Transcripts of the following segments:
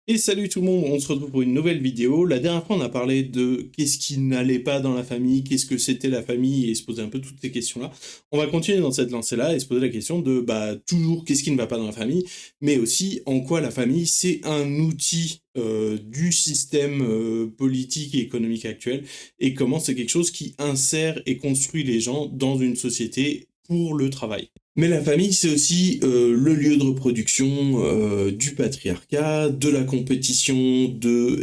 Et salut tout le monde, on se retrouve pour une nouvelle vidéo. La dernière fois, on a parlé de qu'est-ce qui n'allait pas dans la famille, qu'est-ce que c'était la famille, et se poser un peu toutes ces questions-là. On va continuer dans cette lancée-là et se poser la question de, toujours, qu'est-ce qui ne va pas dans la famille, mais aussi en quoi la famille, c'est un outil du système politique et économique actuel, et comment c'est quelque chose qui insère et construit les gens dans une société pour le travail. Mais la famille, c'est aussi le lieu de reproduction du patriarcat, de la compétition,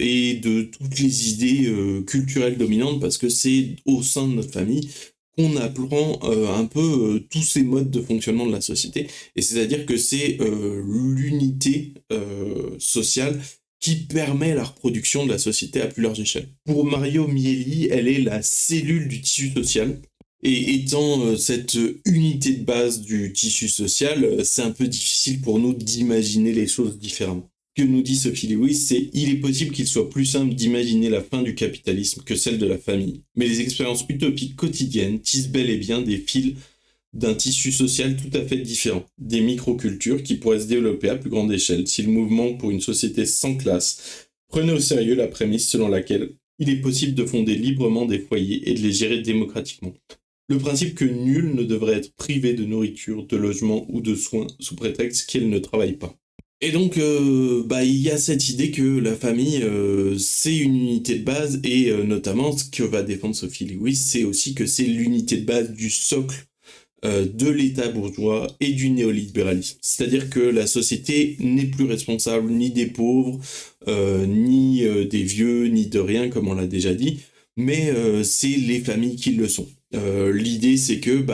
et de toutes les idées culturelles dominantes, parce que c'est au sein de notre famille qu'on apprend un peu tous ces modes de fonctionnement de la société. Et c'est-à-dire que c'est l'unité sociale qui permet la reproduction de la société à plus large échelle. Pour Mario Mieli, elle est la cellule du tissu social, et étant cette unité de base du tissu social, c'est un peu difficile pour nous d'imaginer les choses différemment. Ce que nous dit Sophie Lewis, c'est il est possible qu'il soit plus simple d'imaginer la fin du capitalisme que celle de la famille. Mais les expériences utopiques quotidiennes tissent bel et bien des fils d'un tissu social tout à fait différent, des microcultures qui pourraient se développer à plus grande échelle si le mouvement pour une société sans classe prenait au sérieux la prémisse selon laquelle il est possible de fonder librement des foyers et de les gérer démocratiquement. Le principe que nul ne devrait être privé de nourriture, de logement ou de soins sous prétexte qu'elle ne travaille pas. Et donc, il y a cette idée que la famille, c'est une unité de base, et notamment ce que va défendre Sophie Lewis, c'est aussi que c'est l'unité de base du socle de l'État bourgeois et du néolibéralisme. C'est-à-dire que la société n'est plus responsable ni des pauvres, ni des vieux, ni de rien, comme on l'a déjà dit, mais c'est les familles qui le sont. L'idée, c'est que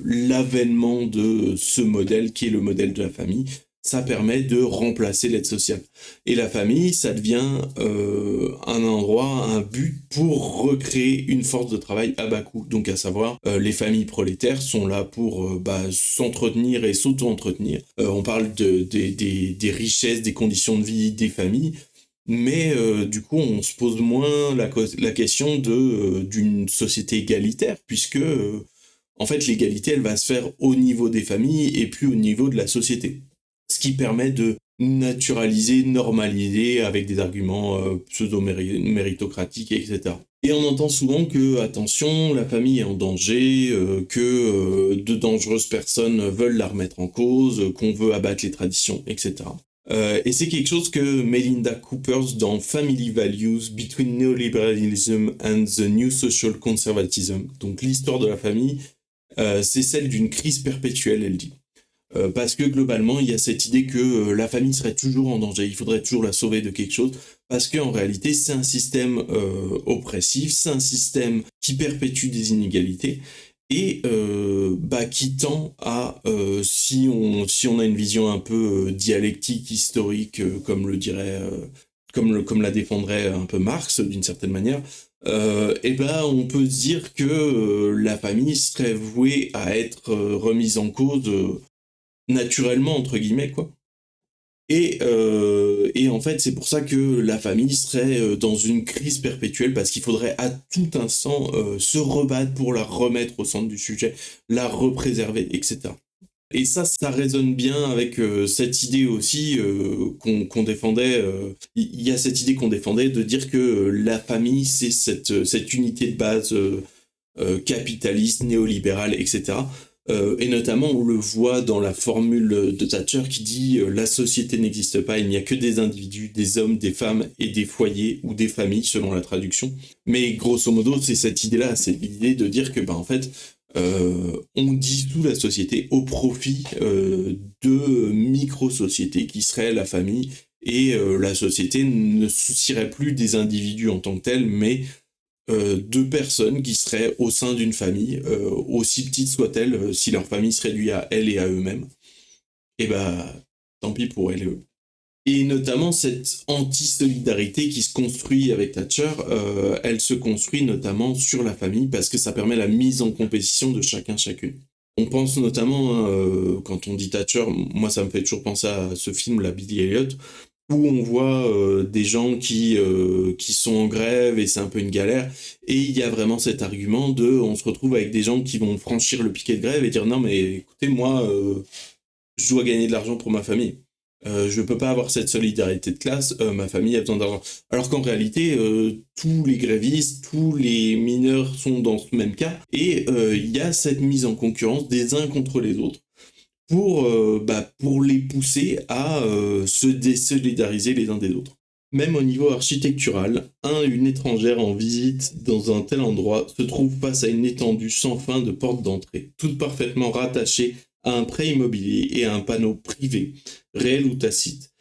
l'avènement de ce modèle, qui est le modèle de la famille, ça permet de remplacer l'aide sociale. Et la famille, ça devient un endroit, un but pour recréer une force de travail à bas coût. Donc à savoir, les familles prolétaires sont là pour s'entretenir et s'auto-entretenir. On parle des richesses, des conditions de vie des familles, mais du coup, on se pose moins la question d'une société égalitaire, puisque en fait, l'égalité, elle va se faire au niveau des familles et plus au niveau de la société. Ce qui permet de naturaliser, normaliser avec des arguments pseudo-méritocratiques, etc. Et on entend souvent que, attention, la famille est en danger, que de dangereuses personnes veulent la remettre en cause, qu'on veut abattre les traditions, etc. Et c'est quelque chose que Melinda Coopers, dans Family Values Between Neoliberalism and the New Social Conservatism, donc l'histoire de la famille, c'est celle d'une crise perpétuelle, elle dit. Parce que globalement, il y a cette idée que la famille serait toujours en danger, il faudrait toujours la sauver de quelque chose, parce qu'en réalité, c'est un système oppressif, c'est un système qui perpétue des inégalités, et qui tend à, si on a une vision un peu dialectique, historique, comme la défendrait un peu Marx d'une certaine manière, on peut se dire que la famille serait vouée à être remise en cause naturellement, entre guillemets, quoi. Et en fait, c'est pour ça que la famille serait dans une crise perpétuelle, parce qu'il faudrait à tout instant se rebattre pour la remettre au centre du sujet, la représerver, etc. Et ça résonne bien avec cette idée aussi qu'on défendait. Il y a cette idée qu'on défendait de dire que la famille, c'est cette unité de base capitaliste, néolibérale, etc. Et notamment, on le voit dans la formule de Thatcher qui dit la société n'existe pas, il n'y a que des individus, des hommes, des femmes et des foyers ou des familles, selon la traduction. Mais grosso modo, c'est cette idée-là, c'est l'idée de dire que, en fait, on dissout la société au profit de micro-sociétés qui seraient la famille, et la société ne soucierait plus des individus en tant que tels, mais de personnes qui seraient au sein d'une famille, aussi petite soit-elle, si leur famille se réduit à elles et à eux-mêmes, et tant pis pour elles et eux. Et notamment cette anti-solidarité qui se construit avec Thatcher, elle se construit notamment sur la famille, parce que ça permet la mise en compétition de chacune. On pense notamment, quand on dit Thatcher, moi ça me fait toujours penser à ce film, la Billy Elliot, où on voit des gens qui sont en grève et c'est un peu une galère, et il y a vraiment cet argument de on se retrouve avec des gens qui vont franchir le piquet de grève et dire non mais écoutez, moi je dois gagner de l'argent pour ma famille. Je peux pas avoir cette solidarité de classe, ma famille a besoin d'argent. Alors qu'en réalité, tous les grévistes, tous les mineurs sont dans ce même cas, et il y a cette mise en concurrence des uns contre les autres pour les pousser à se désolidariser les uns des autres. Même au niveau architectural, une étrangère en visite dans un tel endroit se trouve face à une étendue sans fin de portes d'entrée, toutes parfaitement rattachées à un prêt immobilier et à un panneau privé, réel ou tacite,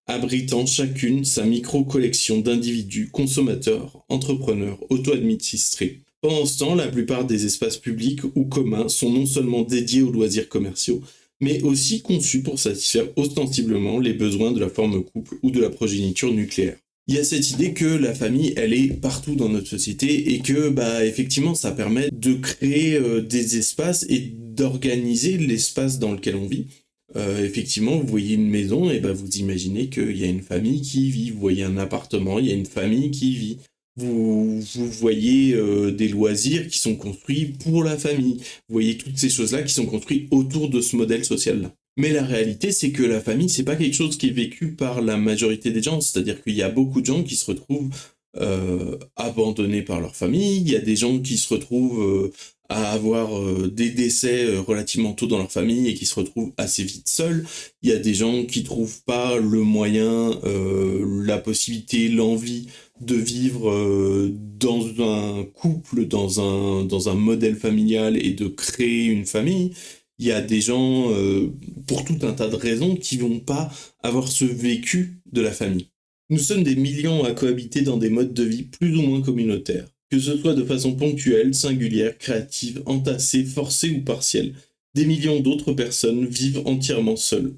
abritant chacune sa micro-collection d'individus, consommateurs, entrepreneurs, auto-administrés. Pendant ce temps, la plupart des espaces publics ou communs sont non seulement dédiés aux loisirs commerciaux, mais aussi conçus pour satisfaire ostensiblement les besoins de la forme couple ou de la progéniture nucléaire. Il y a cette idée que la famille, elle est partout dans notre société et que, effectivement, ça permet de créer des espaces et d'organiser l'espace dans lequel on vit. Effectivement, vous voyez une maison, et vous imaginez qu'il y a une famille qui y vit. Vous voyez un appartement, il y a une famille qui y vit. Vous voyez des loisirs qui sont construits pour la famille. Vous voyez toutes ces choses-là qui sont construites autour de ce modèle social-là. Mais la réalité, c'est que la famille, c'est pas quelque chose qui est vécu par la majorité des gens. C'est-à-dire qu'il y a beaucoup de gens qui se retrouvent abandonnés par leur famille. Il y a des gens qui se retrouvent à avoir des décès relativement tôt dans leur famille et qui se retrouvent assez vite seuls. Il y a des gens qui trouvent pas le moyen, la possibilité, l'envie de vivre dans un couple, dans un modèle familial et de créer une famille. Il y a des gens, pour tout un tas de raisons, qui vont pas avoir ce vécu de la famille. Nous sommes des millions à cohabiter dans des modes de vie plus ou moins communautaires, que ce soit de façon ponctuelle, singulière, créative, entassée, forcée ou partielle. Des millions d'autres personnes vivent entièrement seules.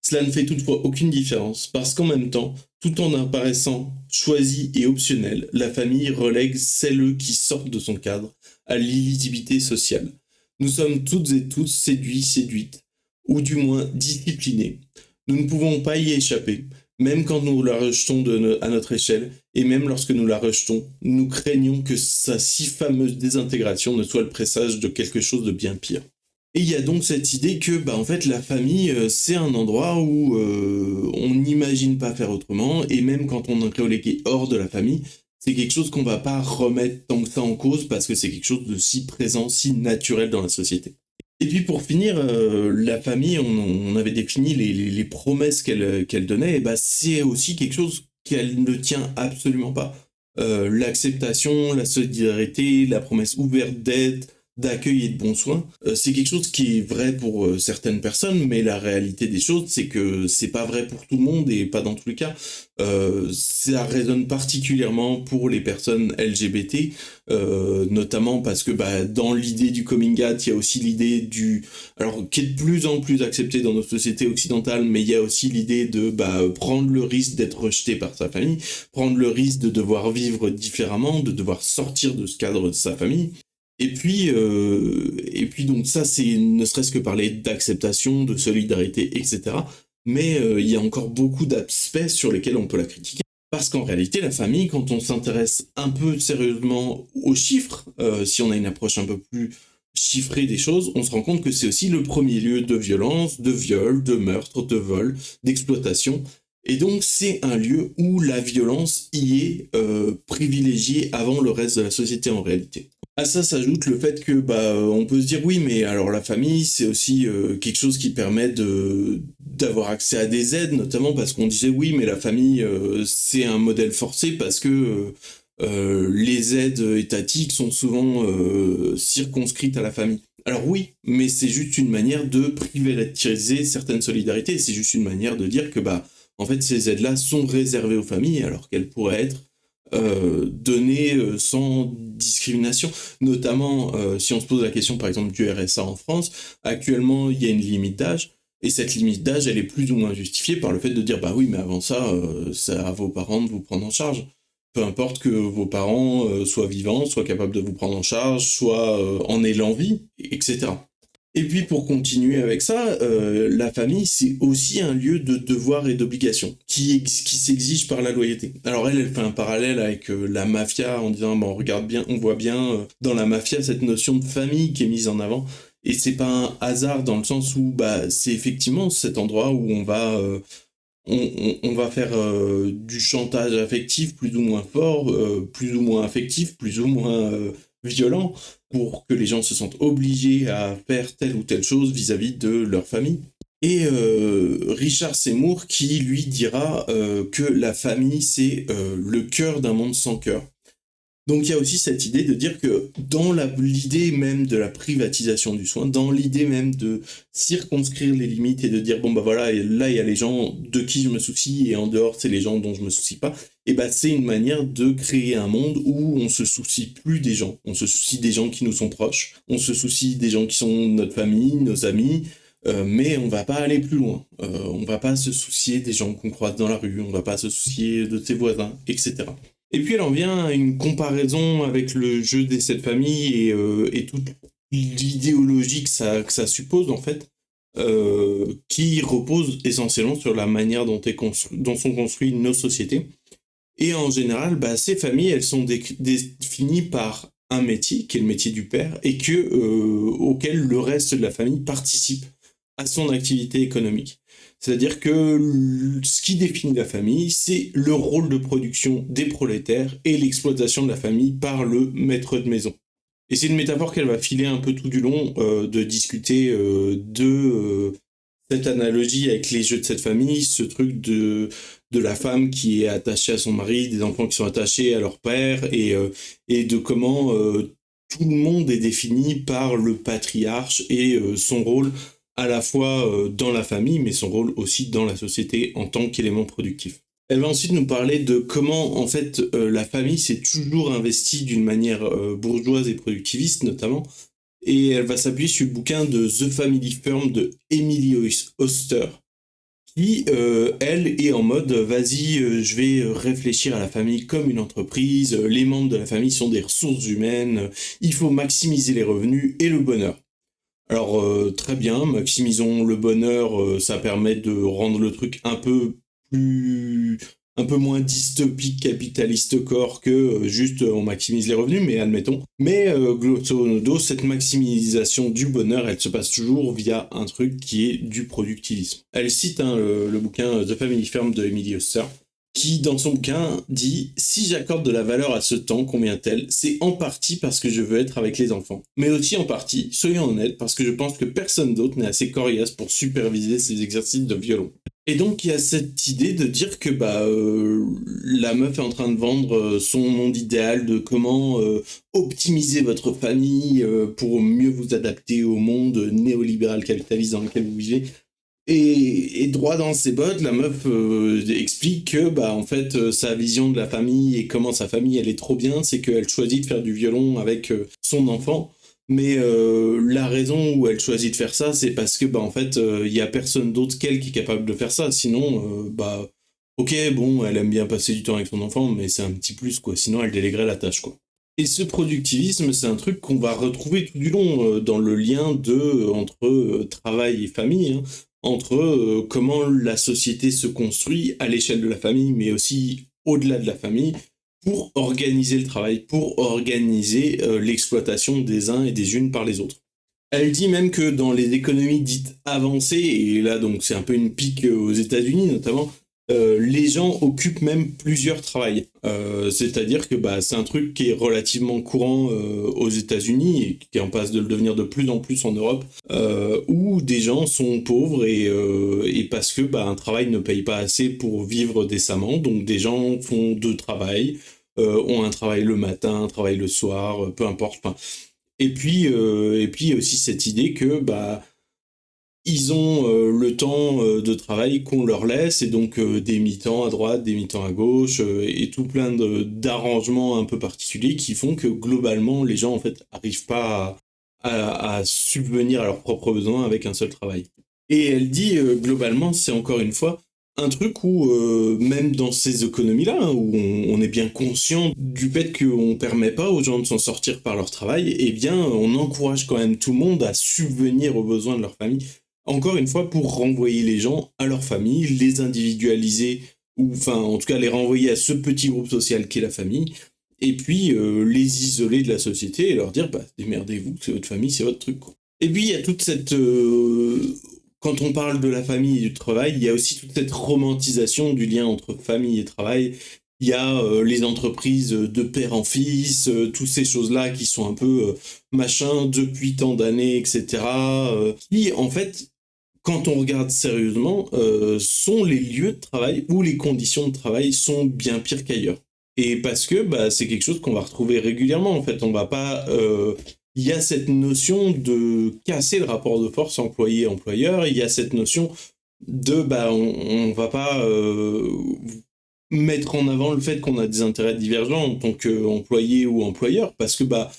Cela ne fait toutefois aucune différence, parce qu'en même temps, tout en apparaissant choisie et optionnelle, la famille relègue celles qui sortent de son cadre à l'illisibilité sociale. Nous sommes toutes et tous séduits, séduites, ou du moins disciplinés. Nous ne pouvons pas y échapper, même quand nous la rejetons à notre échelle, et même lorsque nous la rejetons, nous craignons que sa si fameuse désintégration ne soit le présage de quelque chose de bien pire. Et il y a donc cette idée que, en fait, la famille, c'est un endroit où on n'imagine pas faire autrement, et même quand on est relégué hors de la famille, c'est quelque chose qu'on va pas remettre tant que ça en cause, parce que c'est quelque chose de si présent, si naturel dans la société. Et puis pour finir, la famille, on avait défini les promesses qu'elle donnait, et c'est aussi quelque chose qu'elle ne tient absolument pas. L'acceptation, la solidarité, la promesse ouverte d'aide, d'accueil et de bons soins, c'est quelque chose qui est vrai pour certaines personnes, mais la réalité des choses, c'est que c'est pas vrai pour tout le monde et pas dans tous les cas. Ça résonne particulièrement pour les personnes LGBT, notamment parce que dans l'idée du coming out, il y a aussi l'idée alors qui est de plus en plus acceptée dans nos sociétés occidentales, mais il y a aussi l'idée de prendre le risque d'être rejeté par sa famille, prendre le risque de devoir vivre différemment, de devoir sortir de ce cadre de sa famille. Et puis donc ça, c'est ne serait-ce que parler d'acceptation, de solidarité, etc. Mais il y a encore beaucoup d'aspects sur lesquels on peut la critiquer. Parce qu'en réalité, la famille, quand on s'intéresse un peu sérieusement aux chiffres, si on a une approche un peu plus chiffrée des choses, on se rend compte que c'est aussi le premier lieu de violence, de viol, de meurtre, de vol, d'exploitation. Et donc c'est un lieu où la violence y est privilégiée avant le reste de la société en réalité. À ça s'ajoute le fait que on peut se dire oui, mais alors la famille c'est aussi quelque chose qui permet d'avoir accès à des aides, notamment parce qu'on disait oui, mais la famille c'est un modèle forcé parce que les aides étatiques sont souvent circonscrites à la famille. Alors oui, mais c'est juste une manière de privilégier certaines solidarités, c'est juste une manière de dire que en fait ces aides-là sont réservées aux familles alors qu'elles pourraient être données sans discrimination, notamment si on se pose la question par exemple du RSA en France. Actuellement il y a une limite d'âge, et cette limite d'âge elle est plus ou moins justifiée par le fait de dire oui, mais avant ça, c'est à vos parents de vous prendre en charge. Peu importe que vos parents soient vivants, soient capables de vous prendre en charge, soit en aient l'envie, etc. Et puis pour continuer avec ça, la famille c'est aussi un lieu de devoir et d'obligation qui s'exige par la loyauté. Alors elle fait un parallèle avec la mafia en disant on regarde bien, on voit bien dans la mafia cette notion de famille qui est mise en avant. Et c'est pas un hasard dans le sens où c'est effectivement cet endroit où on va on va faire du chantage affectif plus ou moins fort, plus ou moins affectif, plus ou moins violent, pour que les gens se sentent obligés à faire telle ou telle chose vis-à-vis de leur famille. Et Richard Seymour qui lui dira que la famille c'est le cœur d'un monde sans cœur. Donc il y a aussi cette idée de dire que dans l'idée même de la privatisation du soin, dans l'idée même de circonscrire les limites et de dire bon bah voilà, et là il y a les gens de qui je me soucie et en dehors c'est les gens dont je me soucie pas, et bah c'est une manière de créer un monde où on se soucie plus des gens, on se soucie des gens qui nous sont proches, on se soucie des gens qui sont notre famille, nos amis, mais on va pas aller plus loin. On va pas se soucier des gens qu'on croise dans la rue, on va pas se soucier de ses voisins, etc. Et puis elle en vient à une comparaison avec le jeu des sept familles et toute l'idéologie que ça suppose en fait, qui repose essentiellement sur la manière dont sont construites nos sociétés. Et en général, bah, ces familles, elles sont définies par un métier, qui est le métier du père, et auquel le reste de la famille participe à son activité économique. C'est-à-dire que ce qui définit la famille, c'est le rôle de production des prolétaires et l'exploitation de la famille par le maître de maison. Et c'est une métaphore qu'elle va filer un peu tout du long, de discuter cette analogie avec les jeux de cette famille, ce truc de la femme qui est attachée à son mari, des enfants qui sont attachés à leur père, et de comment tout le monde est défini par le patriarche et son rôle à la fois dans la famille, mais son rôle aussi dans la société en tant qu'élément productif. Elle va ensuite nous parler de comment, en fait, la famille s'est toujours investie d'une manière bourgeoise et productiviste, notamment, et elle va s'appuyer sur le bouquin de The Family Firm de Emily Oster, qui, elle, est en mode vas-y, je vais réfléchir à la famille comme une entreprise, les membres de la famille sont des ressources humaines, il faut maximiser les revenus et le bonheur. Alors, très bien, maximisons le bonheur, ça permet de rendre le truc plus, un peu moins dystopique, capitaliste corps que juste on maximise les revenus, mais admettons. Mais grosso modo, cette maximisation du bonheur, elle se passe toujours via un truc qui est du productivisme. Elle cite le bouquin The Family Firm de Emily Oster, qui, dans son bouquin, dit « Si j'accorde de la valeur à ce temps, combien tel, c'est en partie parce que je veux être avec les enfants. Mais aussi en partie, soyons honnêtes, parce que je pense que personne d'autre n'est assez coriace pour superviser ces exercices de violon. » Et donc, il y a cette idée de dire que la meuf est en train de vendre son monde idéal de comment optimiser votre famille pour mieux vous adapter au monde néolibéral capitaliste dans lequel vous vivez. Et droit dans ses bottes, la meuf explique que en fait sa vision de la famille et comment sa famille elle est trop bien, c'est qu'elle choisit de faire du violon avec son enfant, mais la raison où elle choisit de faire ça, c'est parce que en fait il y a personne d'autre qu'elle qui est capable de faire ça. Sinon ok, bon, elle aime bien passer du temps avec son enfant, mais c'est un petit plus quoi. Sinon elle déléguerait la tâche quoi. Et ce productivisme, c'est un truc qu'on va retrouver tout du long dans le lien entre travail et famille, hein, entre comment la société se construit à l'échelle de la famille, mais aussi au-delà de la famille, pour organiser le travail, pour organiser l'exploitation des uns et des unes par les autres. Elle dit même que dans les économies dites avancées, et là donc c'est un peu une pique aux États-Unis notamment, les gens occupent même plusieurs travails. C'est-à-dire que c'est un truc qui est relativement courant aux États-Unis et qui est en passe de le devenir de plus en plus en Europe, où des gens sont pauvres et parce que un travail ne paye pas assez pour vivre décemment. Donc des gens font deux travails, ont un travail le matin, un travail le soir, peu importe. Enfin, et puis il y a aussi cette idée que ils ont le temps de travail qu'on leur laisse, et donc des mi-temps à droite, des mi-temps à gauche, et tout plein d'arrangements un peu particuliers qui font que globalement les gens en fait arrivent pas à subvenir à leurs propres besoins avec un seul travail. Et elle dit globalement, c'est encore une fois un truc où même dans ces économies-là, hein, où on est bien conscient du fait qu'on permet pas aux gens de s'en sortir par leur travail, eh bien on encourage quand même tout le monde à subvenir aux besoins de leur famille. Encore une fois, pour renvoyer les gens à leur famille, les individualiser, ou enfin en tout cas les renvoyer à ce petit groupe social qu'est la famille, et puis les isoler de la société et leur dire démerdez-vous, c'est votre famille, c'est votre truc quoi. Et puis il y a toute cette quand on parle de la famille et du travail, il y a aussi toute cette romantisation du lien entre famille et travail. Il y a les entreprises de père en fils, toutes ces choses-là qui sont un peu machin depuis tant d'années, etc. Qui, en fait, quand on regarde sérieusement, sont les lieux de travail où les conditions de travail sont bien pires qu'ailleurs. Et parce que bah, c'est quelque chose qu'on va retrouver régulièrement, en fait. On va pas... Il y a cette notion de casser le rapport de force employé-employeur, il y a cette notion de... Bah, on va pas mettre en avant le fait qu'on a des intérêts divergents en tant qu'employé ou employeur, parce que bah,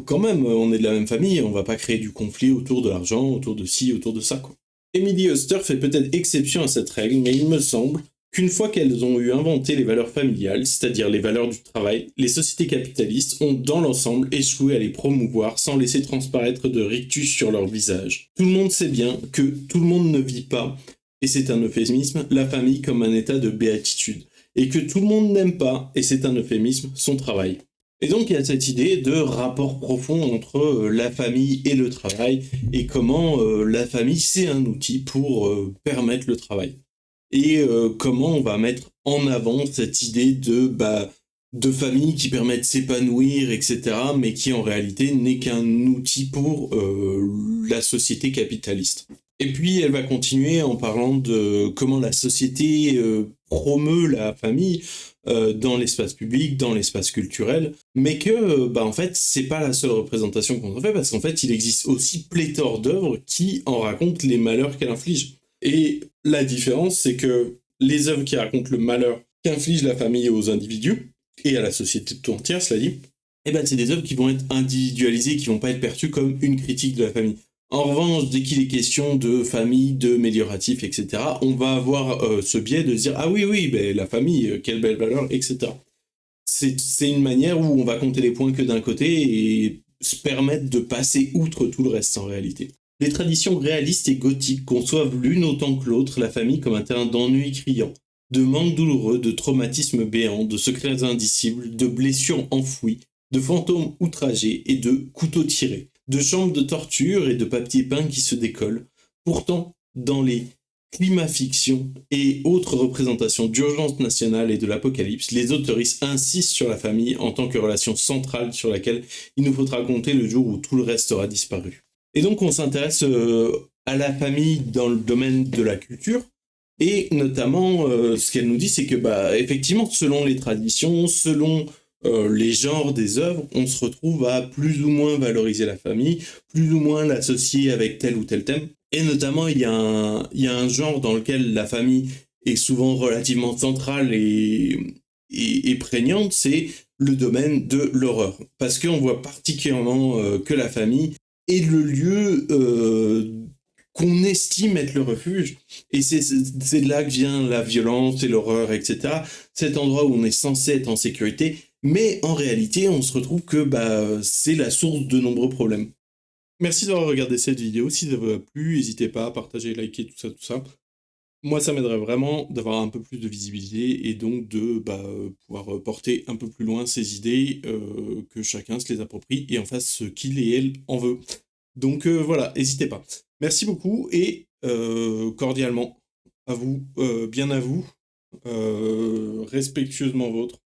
quand même, on est de la même famille, on va pas créer du conflit autour de l'argent, autour de ci, autour de ça, quoi. Emily Oster fait peut-être exception à cette règle, mais il me semble qu'une fois qu'elles ont eu inventé les valeurs familiales, c'est-à-dire les valeurs du travail, les sociétés capitalistes ont dans l'ensemble échoué à les promouvoir sans laisser transparaître de rictus sur leur visage. Tout le monde sait bien que tout le monde ne vit pas, et c'est un euphémisme, la famille comme un état de béatitude, et que tout le monde n'aime pas, et c'est un euphémisme, son travail. Et donc il y a cette idée de rapport profond entre la famille et le travail, et comment la famille c'est un outil pour permettre le travail. Et comment on va mettre en avant cette idée de famille qui permet de s'épanouir, etc., mais qui en réalité n'est qu'un outil pour la société capitaliste. Et puis elle va continuer en parlant de comment la société promeut la famille dans l'espace public, dans l'espace culturel, mais que bah en fait c'est pas la seule représentation qu'on en fait, parce qu'en fait il existe aussi pléthore d'œuvres qui en racontent les malheurs qu'elle inflige. Et la différence c'est que les œuvres qui racontent le malheur qu'inflige la famille aux individus et à la société tout entière, cela dit, eh ben c'est des œuvres qui vont être individualisées, qui vont pas être perçues comme une critique de la famille. En revanche, dès qu'il est question de famille, de mélioratif, etc., on va avoir ce biais de se dire « Ah oui, oui, ben, la famille, quelle belle valeur, etc. » C'est une manière où on va compter les points que d'un côté et se permettre de passer outre tout le reste en réalité. Les traditions réalistes et gothiques conçoivent l'une autant que l'autre la famille comme un terrain d'ennui criant, de manque douloureux, de traumatismes béants, de secrets indicibles, de blessures enfouies, de fantômes outragés et de couteaux tirés, de chambres de torture et de papier peint qui se décollent. Pourtant, dans les climafictions et autres représentations d'urgence nationale et de l'apocalypse, les autoristes insistent sur la famille en tant que relation centrale sur laquelle il nous faudra compter le jour où tout le reste aura disparu. Et donc on s'intéresse à la famille dans le domaine de la culture, et notamment ce qu'elle nous dit, c'est que bah, effectivement, selon les traditions, selon les genres des œuvres, on se retrouve à plus ou moins valoriser la famille, plus ou moins l'associer avec tel ou tel thème. Et notamment, il y a un genre dans lequel la famille est souvent relativement centrale et prégnante, c'est le domaine de l'horreur. Parce qu'on voit particulièrement que la famille est le lieu qu'on estime être le refuge. Et c'est de là que vient la violence et l'horreur, etc. Cet endroit où on est censé être en sécurité, mais en réalité, on se retrouve que bah, c'est la source de nombreux problèmes. Merci d'avoir regardé cette vidéo. Si ça vous a plu, n'hésitez pas à partager, liker, tout ça, tout ça. Moi, ça m'aiderait vraiment d'avoir un peu plus de visibilité et donc de pouvoir porter un peu plus loin ces idées, que chacun se les approprie et en fasse ce qu'il et elle en veut. Donc voilà, n'hésitez pas. Merci beaucoup et cordialement à vous, bien à vous, respectueusement vôtre.